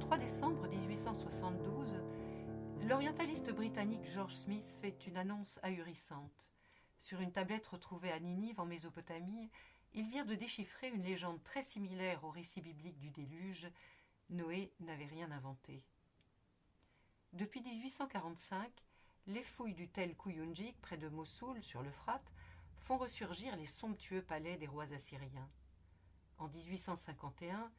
3 décembre 1872, l'orientaliste britannique George Smith fait une annonce ahurissante. Sur une tablette retrouvée à Ninive en Mésopotamie, il vient de déchiffrer une légende très similaire au récit biblique du déluge. Noé n'avait rien inventé. Depuis 1845, les fouilles du Tel Kuyunjik, près de Mossoul, sur l'Euphrate, font ressurgir les somptueux palais des rois assyriens. En 1851,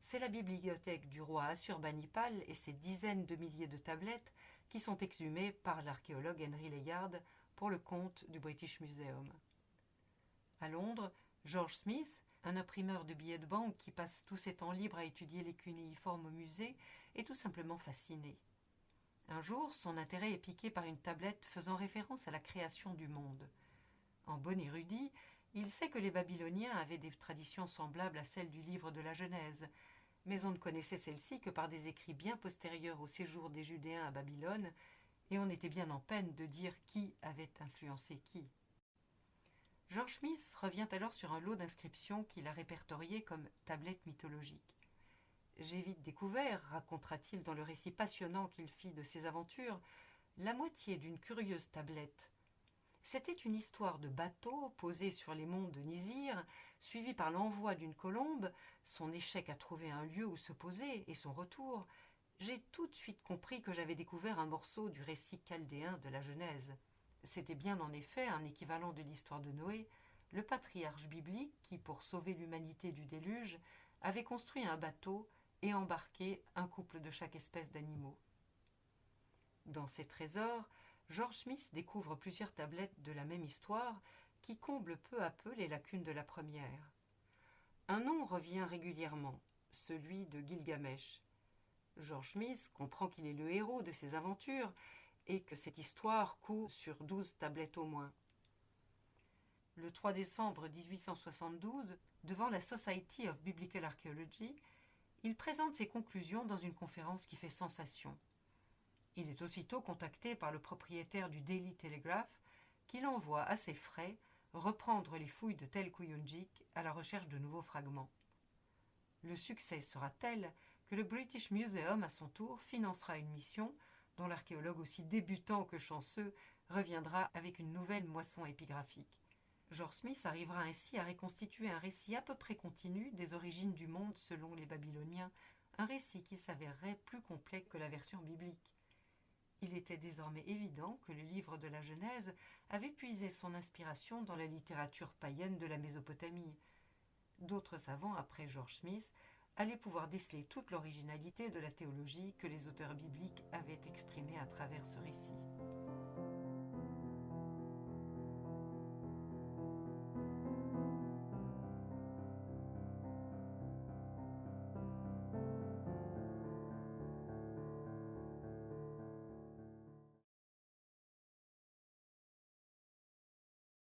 c'est la bibliothèque du roi Assurbanipal et ses dizaines de milliers de tablettes qui sont exhumées par l'archéologue Henry Layard pour le compte du British Museum. À Londres, George Smith, un imprimeur de billets de banque qui passe tous ses temps libres à étudier les cunéiformes au musée, est tout simplement fasciné. Un jour, son intérêt est piqué par une tablette faisant référence à la création du monde. En bon érudit, il sait que les Babyloniens avaient des traditions semblables à celles du livre de la Genèse, mais on ne connaissait celle-ci que par des écrits bien postérieurs au séjour des Judéens à Babylone, et on était bien en peine de dire qui avait influencé qui. George Smith revient alors sur un lot d'inscriptions qu'il a répertoriées comme tablettes mythologiques. J'ai vite découvert, racontera-t-il dans le récit passionnant qu'il fit de ses aventures, la moitié d'une curieuse tablette. C'était une histoire de bateau posé sur les monts de Nizir, suivi par l'envoi d'une colombe, son échec à trouver un lieu où se poser et son retour. J'ai tout de suite compris que j'avais découvert un morceau du récit chaldéen de la Genèse. C'était bien en effet un équivalent de l'histoire de Noé, le patriarche biblique qui, pour sauver l'humanité du déluge, avait construit un bateau et embarqué un couple de chaque espèce d'animaux. Dans ces trésors, George Smith découvre plusieurs tablettes de la même histoire qui comblent peu à peu les lacunes de la première. Un nom revient régulièrement, celui de Gilgamesh. George Smith comprend qu'il est le héros de ses aventures et que cette histoire court sur 12 tablettes au moins. Le 3 décembre 1872, devant la Society of Biblical Archaeology, il présente ses conclusions dans une conférence qui fait sensation. Il est aussitôt contacté par le propriétaire du Daily Telegraph qui l'envoie à ses frais reprendre les fouilles de Tel Kuyunjik à la recherche de nouveaux fragments. Le succès sera tel que le British Museum, à son tour, financera une mission dont l'archéologue aussi débutant que chanceux reviendra avec une nouvelle moisson épigraphique. George Smith arrivera ainsi à reconstituer un récit à peu près continu des origines du monde selon les Babyloniens, un récit qui s'avérerait plus complet que la version biblique. Il était désormais évident que le livre de la Genèse avait puisé son inspiration dans la littérature païenne de la Mésopotamie. D'autres savants, après George Smith, allaient pouvoir déceler toute l'originalité de la théologie que les auteurs bibliques avaient exprimée à travers ce récit.